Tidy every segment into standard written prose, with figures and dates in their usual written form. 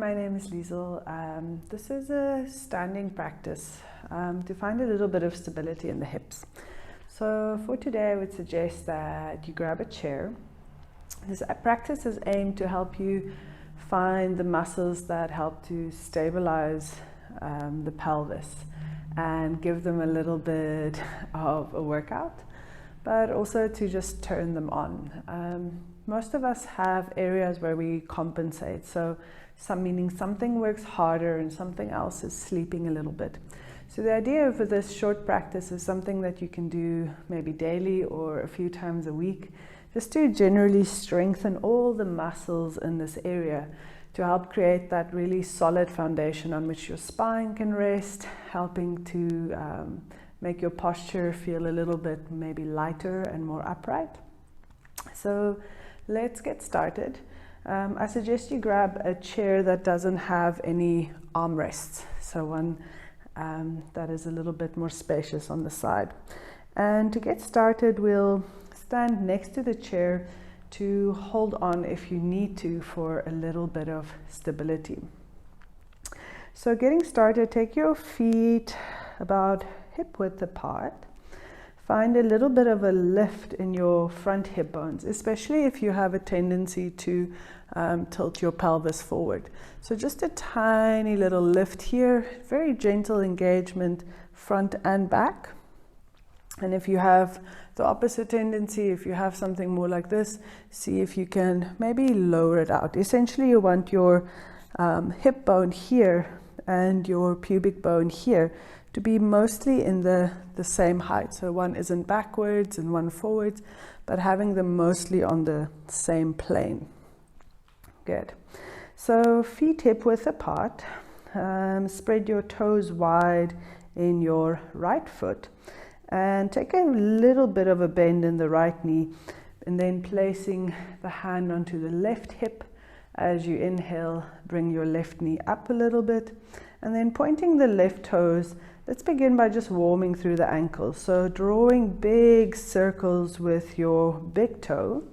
my name is Liesel. This is a standing practice to find a little bit of stability in the hips. So for today I would suggest that you grab a chair. This practice is aimed to help you find the muscles that help to stabilize the pelvis and give them a little bit of a workout, but also to just turn them on. Most of us have areas where we compensate, so meaning something works harder and something else is sleeping a little bit. So the idea for this short practice is something that you can do maybe daily or a few times a week, just to generally strengthen all the muscles in this area to help create that really solid foundation on which your spine can rest, helping to make your posture feel a little bit maybe lighter and more upright. So let's get started. I suggest you grab a chair that doesn't have any armrests, so one that is a little bit more spacious on the side. And to get started, we'll stand next to the chair to hold on if you need to for a little bit of stability. So getting started, take your feet about hip width apart. Find a little bit of a lift in your front hip bones, especially if you have a tendency to tilt your pelvis forward. So just a tiny little lift here, very gentle engagement front and back. And if you have the opposite tendency, if you have something more like this, see if you can maybe lower it out. Essentially, you want your hip bone here and your pubic bone here to be mostly in the same height. So one isn't backwards and one forwards, but having them mostly on the same plane. Good. So feet hip width apart. Spread your toes wide in your right foot and take a little bit of a bend in the right knee, and then placing the hand onto the left hip. As you inhale, bring your left knee up a little bit, and then pointing the left toes. Let's begin by just warming through the ankles. So drawing big circles with your big toe,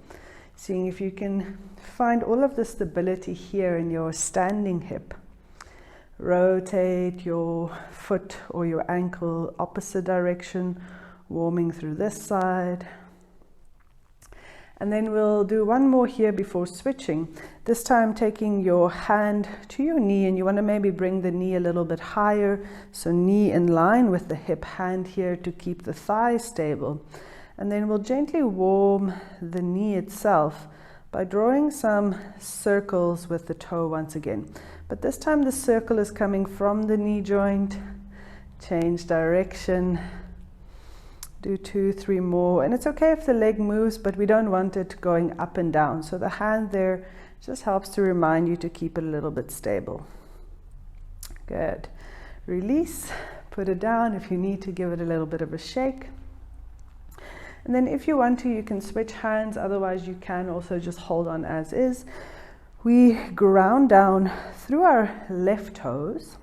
seeing if you can find all of the stability here in your standing hip. Rotate your foot or your ankle opposite direction, warming through this side. And then we'll do one more here before switching. This time taking your hand to your knee, and you want to maybe bring the knee a little bit higher. So knee in line with the hip, hand here to keep the thigh stable. And then we'll gently warm the knee itself by drawing some circles with the toe once again. But this time the circle is coming from the knee joint. Change direction. Do 2, 3 more, and it's okay if the leg moves, but we don't want it going up and down. So the hand there just helps to remind you to keep it a little bit stable. Good. Release, put it down. If you need to, give it a little bit of a shake. And then if you want to, you can switch hands. Otherwise, you can also just hold on as is. We ground down through our left toes.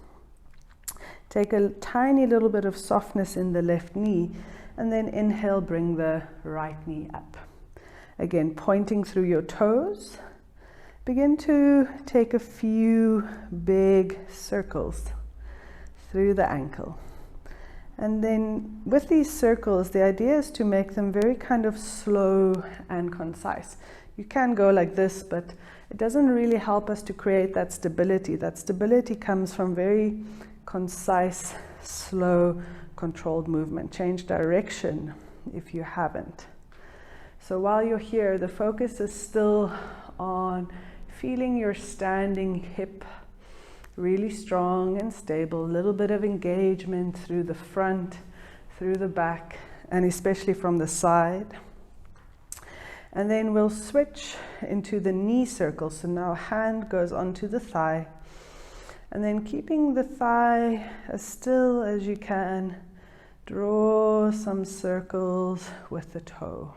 Take a tiny little bit of softness in the left knee. And then inhale, bring the right knee up. Again, pointing through your toes. Begin to take a few big circles through the ankle. And then with these circles, the idea is to make them very kind of slow and concise. You can go like this, but it doesn't really help us to create that stability. That stability comes from very concise, slow, controlled movement. Change direction if you haven't. So while you're here, the focus is still on feeling your standing hip really strong and stable. A little bit of engagement through the front, through the back, and especially from the side. And then we'll switch into the knee circle. So now hand goes onto the thigh, and then keeping the thigh as still as you can, draw some circles with the toe.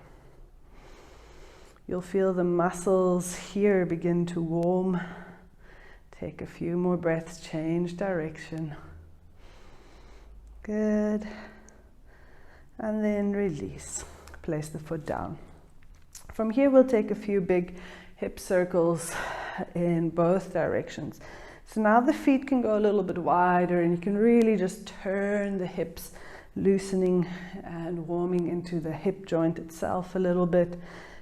You'll feel the muscles here begin to warm. Take a few more breaths, change direction. Good. And then release. Place the foot down. From here, we'll take a few big hip circles in both directions. So now the feet can go a little bit wider, and you can really just turn the hips, loosening and warming into the hip joint itself a little bit.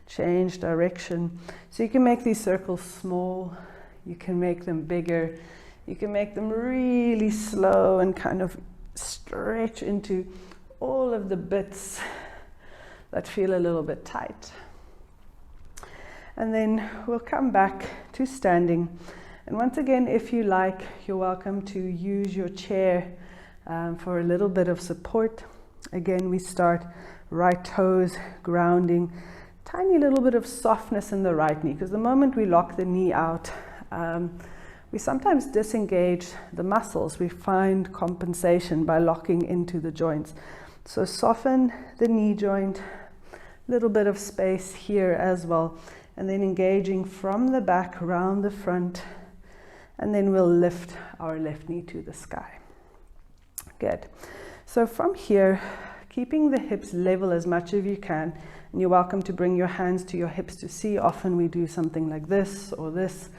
Change direction. So you can make these circles small, you can make them bigger, you can make them really slow and kind of stretch into all of the bits that feel a little bit tight. And then we'll come back to standing. And once again, if you like, you're welcome to use your chair for a little bit of support. Again, we start right toes grounding, tiny little bit of softness in the right knee, because the moment we lock the knee out, we sometimes disengage the muscles. We find compensation by locking into the joints. So soften the knee joint, little bit of space here as well, and then engaging from the back around the front, and then we'll lift our left knee to the sky. Good. So from here, keeping the hips level as much as you can, and you're welcome to bring your hands to your hips to see. Often we do something like this or this,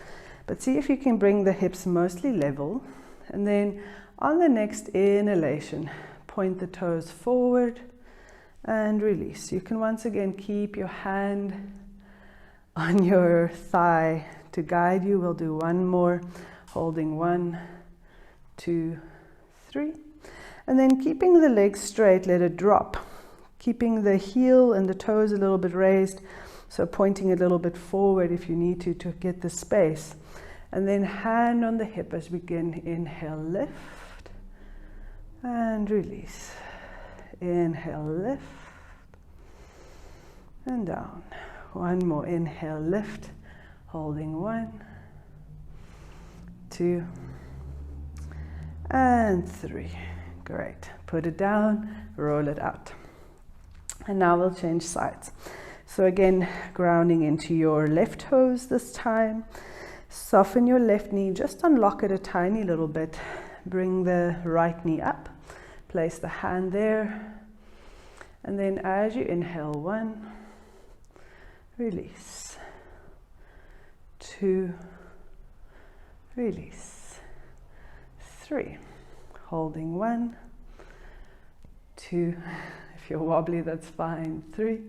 but see if you can bring the hips mostly level. And then on the next inhalation, point the toes forward and release. You can once again keep your hand on your thigh to guide you. We'll do one more, holding 1, 2, 3. And then keeping the legs straight, let it drop. Keeping the heel and the toes a little bit raised, so pointing a little bit forward if you need to get the space. And then hand on the hip as we begin. Inhale, lift, and release. Inhale, lift, and down. One more, inhale, lift, holding 1, 2, and 3. Great. Put it down, roll it out. And now we'll change sides. So again, grounding into your left toes this time. Soften your left knee, just unlock it a tiny little bit. Bring the right knee up. Place the hand there. And then as you inhale, 1, release. 2, release. 3, holding 1, 2, if you're wobbly, that's fine, 3.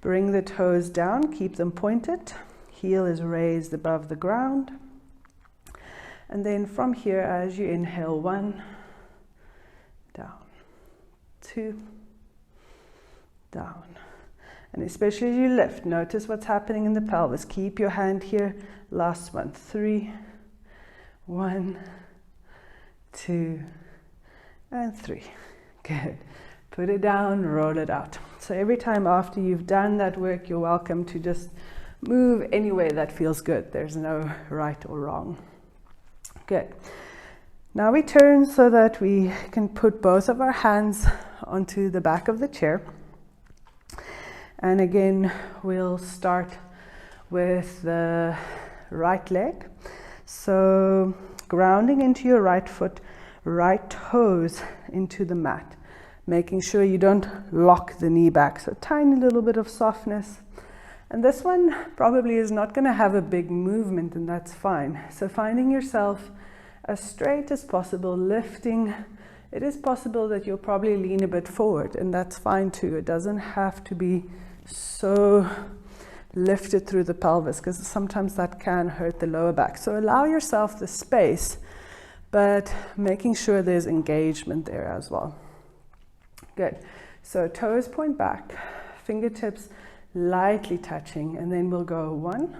Bring the toes down, keep them pointed. Heel is raised above the ground. And then from here, as you inhale, 1, down, 2, down. And especially as you lift, notice what's happening in the pelvis. Keep your hand here. Last one, 3, 1, 2, and 3. Good. Put it down, roll it out. So every time after you've done that work, you're welcome to just move any way that feels good. There's no right or wrong. Good. Now we turn so that we can put both of our hands onto the back of the chair. And again, we'll start with the right leg. So grounding into your right foot, right toes into the mat. Making sure you don't lock the knee back. So tiny little bit of softness. And this one probably is not going to have a big movement, and that's fine. So finding yourself as straight as possible, lifting. It is possible that you'll probably lean a bit forward, and that's fine too. It doesn't have to be so lifted through the pelvis, because sometimes that can hurt the lower back. So allow yourself the space, but making sure there's engagement there as well. Good. So toes point back, fingertips lightly touching, and then we'll go 1,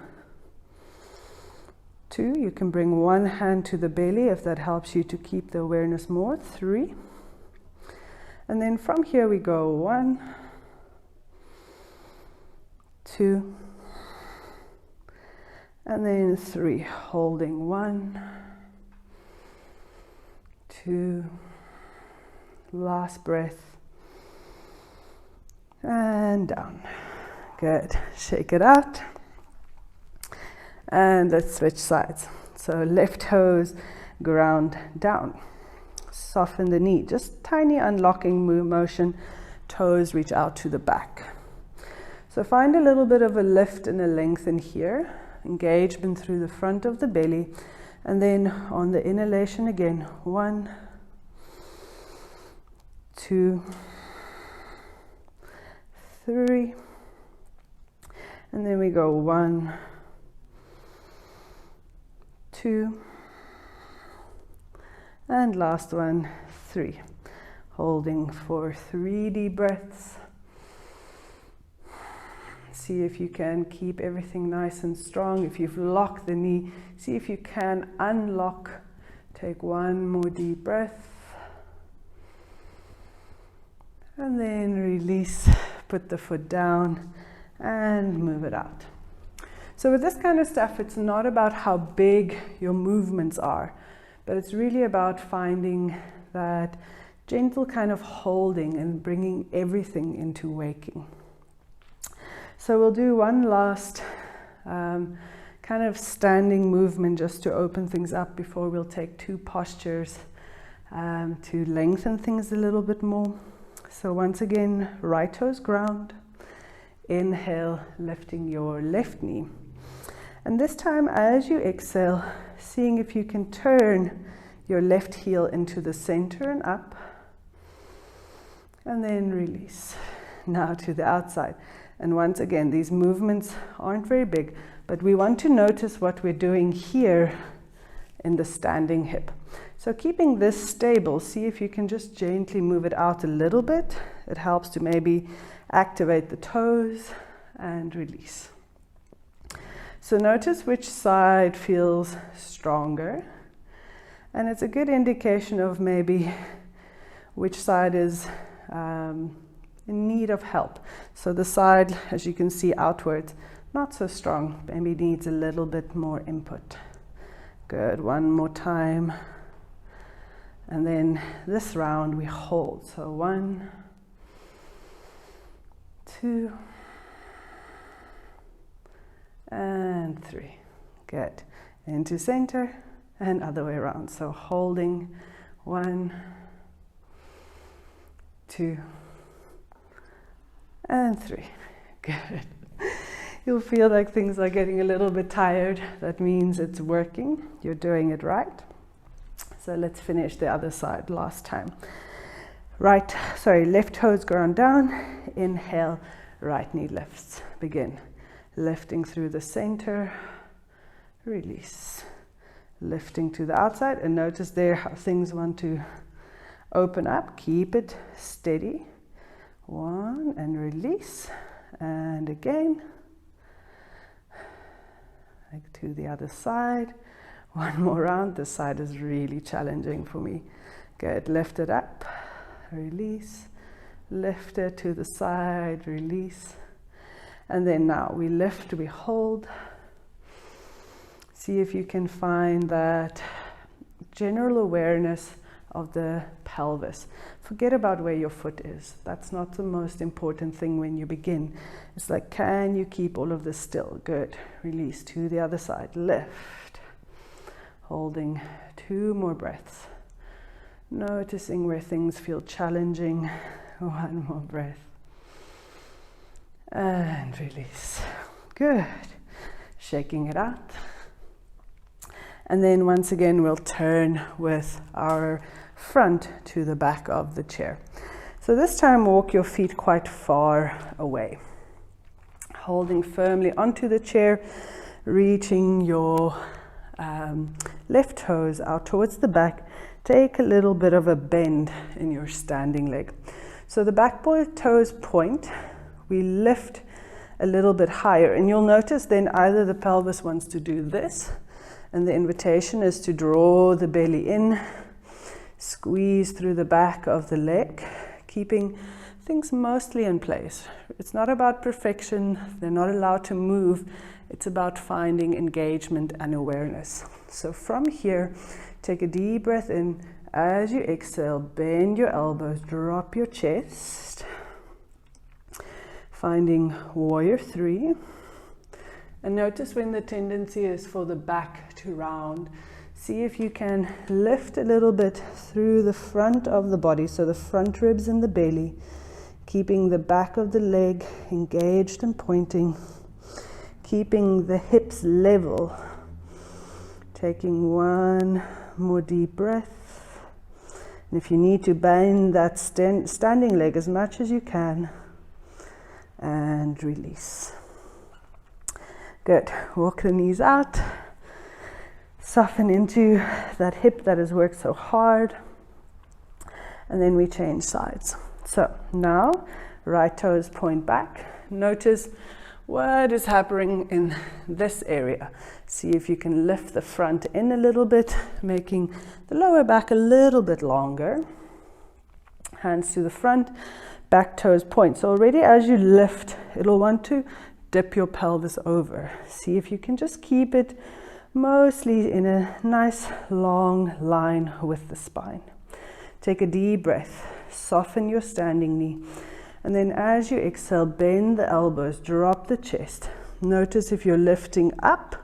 2. You can bring one hand to the belly if that helps you to keep the awareness more. 3. And then from here we go 1, 2, and then 3. Holding 1, 2, last breath. And down. Good. Shake it out. And let's switch sides. So left toes ground down. Soften the knee. Just tiny unlocking motion. Toes reach out to the back. So find a little bit of a lift and a lengthen here. engagement through the front of the belly. And then on the inhalation again, 1, 2, 3. And then we go 1, 2, and last one, 3. Holding for 3 deep breaths. See if you can keep everything nice and strong. If you've locked the knee, see if you can unlock. Take 1 more deep breath. And then release, put the foot down and move it out. So with this kind of stuff, it's not about how big your movements are, but it's really about finding that gentle kind of holding and bringing everything into waking. So we'll do one last kind of standing movement just to open things up before we'll take 2 postures to lengthen things a little bit more. So once again, right toes ground. Inhale, lifting your left knee. And this time, as you exhale, seeing if you can turn your left heel into the center and up. And then release. Now to the outside. And once again, these movements aren't very big, but we want to notice what we're doing here in the standing hip. So keeping this stable, see if you can just gently move it out a little bit. It helps to maybe activate the toes and release. So notice which side feels stronger. And it's a good indication of maybe which side is in need of help. So the side, as you can see outwards, not so strong, maybe needs a little bit more input. Good, one more time. And then this round we hold. So 1, 2, and 3. Good. Into center and other way around. So holding 1, 2, and 3. Good. You'll feel like things are getting a little bit tired. That means it's working. You're doing it right. So let's finish the other side last time. Left toes ground down. Inhale, right knee lifts. Begin. Lifting through the center. Release. Lifting to the outside. And notice there how things want to open up. Keep it steady. 1 and release. And again. Like to the other side. 1 more round. This side is really challenging for me. Good. Lift it up. Release. Lift it to the side. Release. And then now we lift, we hold. See if you can find that general awareness of the pelvis. Forget about where your foot is. That's not the most important thing when you begin. It's like, can you keep all of this still? Good. Release to the other side. Lift. Holding 2 more breaths. Noticing where things feel challenging. 1 more breath. And release. Good. Shaking it out. And then once again, we'll turn with our front to the back of the chair. So this time, walk your feet quite far away. Holding firmly onto the chair, reaching your left toes out towards the back. Take a little bit of a bend in your standing leg. So the back toes point. We lift a little bit higher, and you'll notice then either the pelvis wants to do this, and the invitation is to draw the belly in, squeeze through the back of the leg, keeping things mostly in place. It's not about perfection. They're not allowed to move. It's about finding engagement and awareness. So from here, take a deep breath in. As you exhale, bend your elbows, drop your chest. Finding warrior 3. And notice when the tendency is for the back to round. See if you can lift a little bit through the front of the body, so the front ribs and the belly, keeping the back of the leg engaged and pointing. keeping the hips level. Taking one more deep breath. And if you need to bend that standing leg as much as you can, and release. Good. Walk the knees out. Soften into that hip that has worked so hard. And then we change sides. So now, right toes point back. Notice what is happening in this area. See if you can lift the front in a little bit, making the lower back a little bit longer. Hands to the front, back toes point. So already as you lift, it'll want to dip your pelvis over. See if you can just keep it mostly in a nice long line with the spine. Take a deep breath, soften your standing knee, and then as you exhale, bend the elbows, drop the chest. Notice if you're lifting up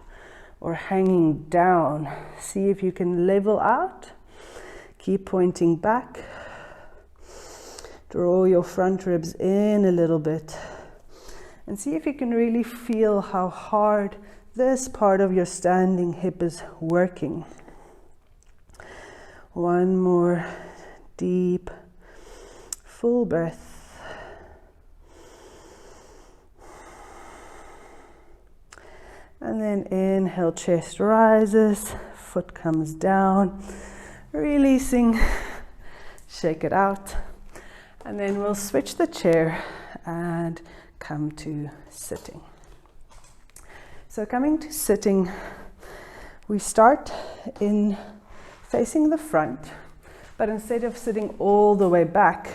or hanging down. See if you can level out. Keep pointing back. Draw your front ribs in a little bit. And see if you can really feel how hard this part of your standing hip is working. One more deep, full breath. And then inhale, chest rises, foot comes down, releasing, shake it out. And then we'll switch the chair and come to sitting. So coming to sitting, we start in facing the front, but instead of sitting all the way back,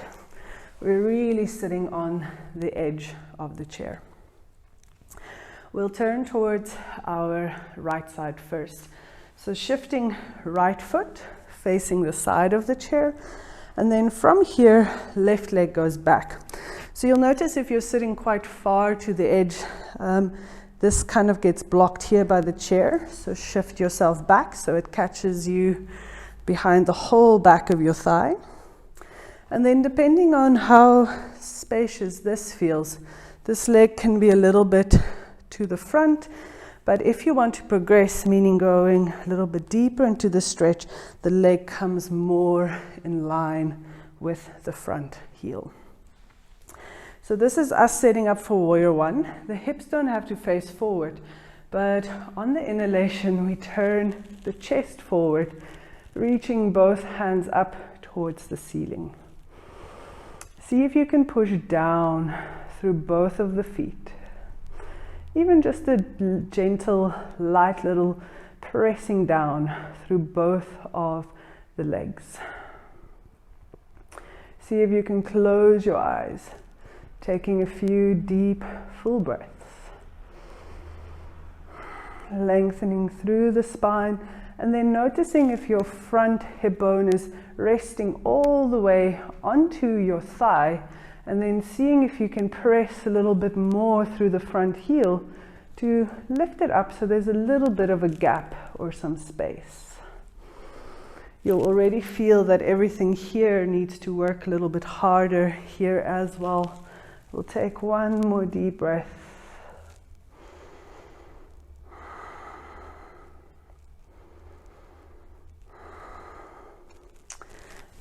we're really sitting on the edge of the chair. We'll turn towards our right side first. So shifting right foot, facing the side of the chair, and then from here, left leg goes back. So you'll notice if you're sitting quite far to the edge, this kind of gets blocked here by the chair. So shift yourself back so it catches you behind the whole back of your thigh. And then depending on how spacious this feels, this leg can be a little bit to the front. But if you want to progress, meaning going a little bit deeper into the stretch, the leg comes more in line with the front heel. So this is us setting up for warrior one. The hips don't have to face forward, but on the inhalation, we turn the chest forward, reaching both hands up towards the ceiling. See if you can push down through both of the feet. Even just a gentle, light little pressing down through both of the legs. See if you can close your eyes, taking a few deep, full breaths. Lengthening through the spine, and then noticing if your front hip bone is resting all the way onto your thigh, and then seeing if you can press a little bit more through the front heel to lift it up so there's a little bit of a gap or some space. You'll already feel that everything here needs to work a little bit harder here as well. We'll take one more deep breath.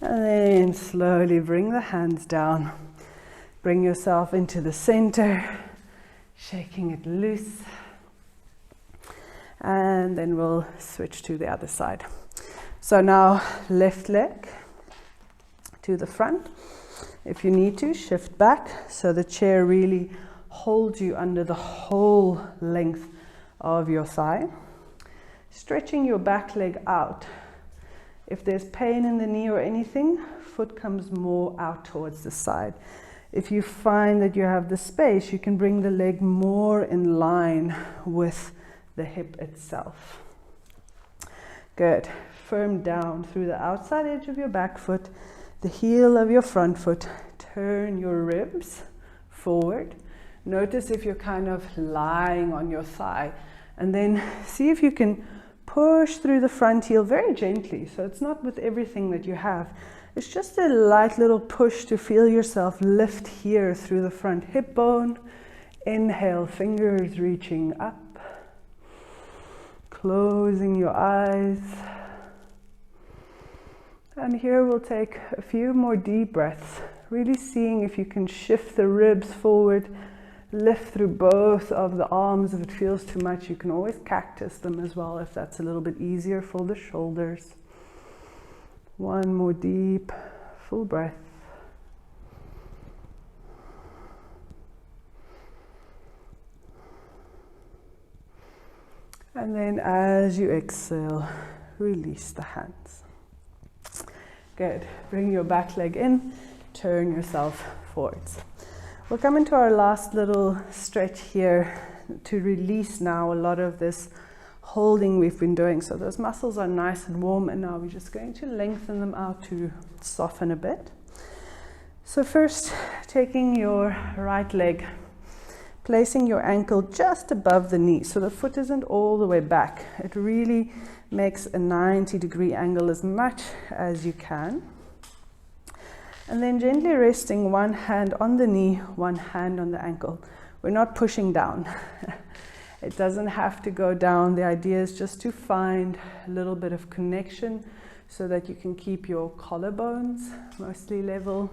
And then slowly bring the hands down. Bring yourself into the center, shaking it loose. And then we'll switch to the other side. So now left leg to the front. If you need to, shift back so the chair really holds you under the whole length of your thigh. Stretching your back leg out. If there's pain in the knee or anything, foot comes more out towards the side. If you find that you have the space, you can bring the leg more in line with the hip itself. Good. Firm down through the outside edge of your back foot, the heel of your front foot. Turn your ribs forward. Notice if you're kind of lying on your thigh, and then see if you can push through the front heel very gently. So it's not with everything that you have. It's just a light little push to feel yourself lift here through the front hip bone Inhale, fingers reaching up. Closing your eyes. And here we'll take a few more deep breaths, really seeing if you can shift the ribs forward, lift through both of the arms. If it feels too much, you can always cactus them as well if that's a little bit easier for the shoulders. One more deep, full breath. And then as you exhale, release the hands. Good. Bring your back leg in, turn yourself forwards. We'll come into our last little stretch here to release now a lot of this holding we've been doing. So those muscles are nice and warm, and now we're just going to lengthen them out to soften a bit. So first, taking your right leg, placing your ankle just above the knee, so the foot isn't all the way back. It really makes a 90-degree angle as much as you can. And then gently resting one hand on the knee, one hand on the ankle. We're not pushing down. It doesn't have to go down. The idea is just to find a little bit of connection so that you can keep your collarbones mostly level.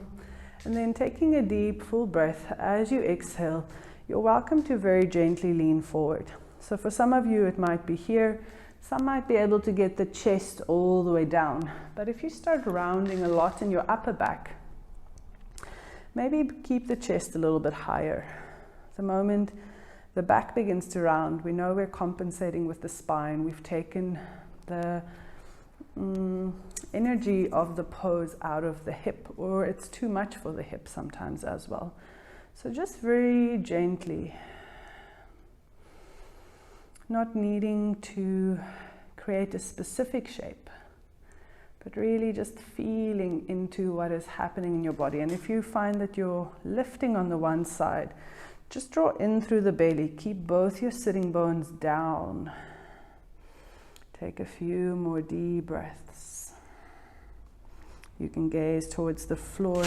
And then taking a deep, full breath as you exhale, you're welcome to very gently lean forward. So for some of you, it might be here. Some might be able to get the chest all the way down. But if you start rounding a lot in your upper back, maybe keep the chest a little bit higher. The moment the back begins to round, we know we're compensating with the spine. We've taken the energy of the pose out of the hip, or it's too much for the hip sometimes as well. So just very gently, not needing to create a specific shape, but really just feeling into what is happening in your body. And if you find that you're lifting on the one side, just draw in through the belly. Keep both your sitting bones down. Take a few more deep breaths. You can gaze towards the floor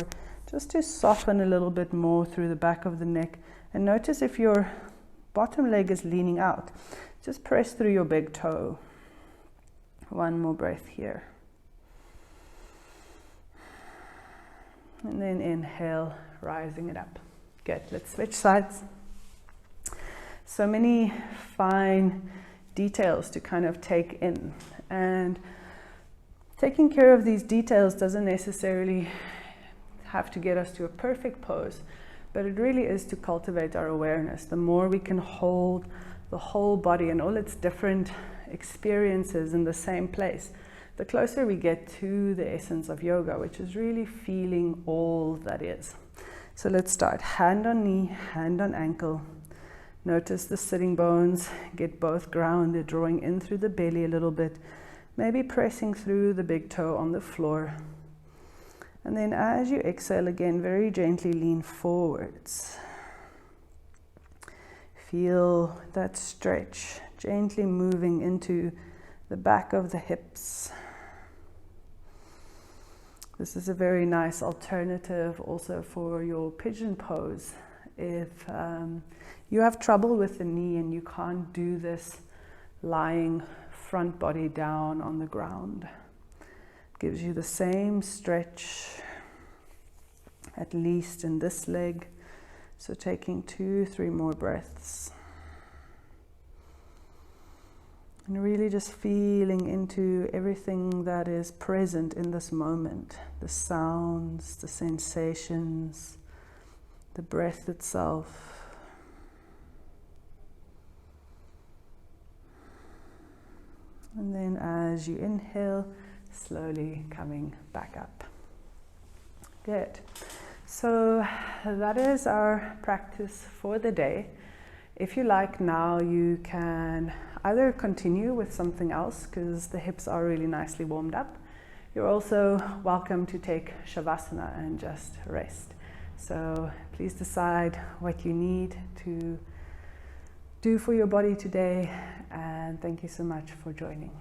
just to soften a little bit more through the back of the neck. And notice if your bottom leg is leaning out, just press through your big toe. One more breath here. And then inhale, rising it up. Good, let's switch sides. So many fine details to kind of take in. And taking care of these details doesn't necessarily have to get us to a perfect pose, but it really is to cultivate our awareness. The more we can hold the whole body and all its different experiences in the same place, the closer we get to the essence of yoga, which is really feeling all that is. So let's start. Hand on knee, hand on ankle. Notice the sitting bones, get both grounded, drawing in through the belly a little bit, maybe pressing through the big toe on the floor. And then as you exhale again, very gently lean forwards. Feel that stretch, gently moving into the back of the hips. This is a very nice alternative also for your pigeon pose. If you have trouble with the knee and you can't do this lying front body down on the ground, gives you the same stretch, at least in this leg. So taking 2-3 more breaths. And really just feeling into everything that is present in this moment. The sounds, the sensations, the breath itself. And then as you inhale, slowly coming back up. Good. So that is our practice for the day. If you like now, you can either continue with something else because the hips are really nicely warmed up. You're also welcome to take shavasana and just rest. So please decide what you need to do for your body today, and thank you so much for joining.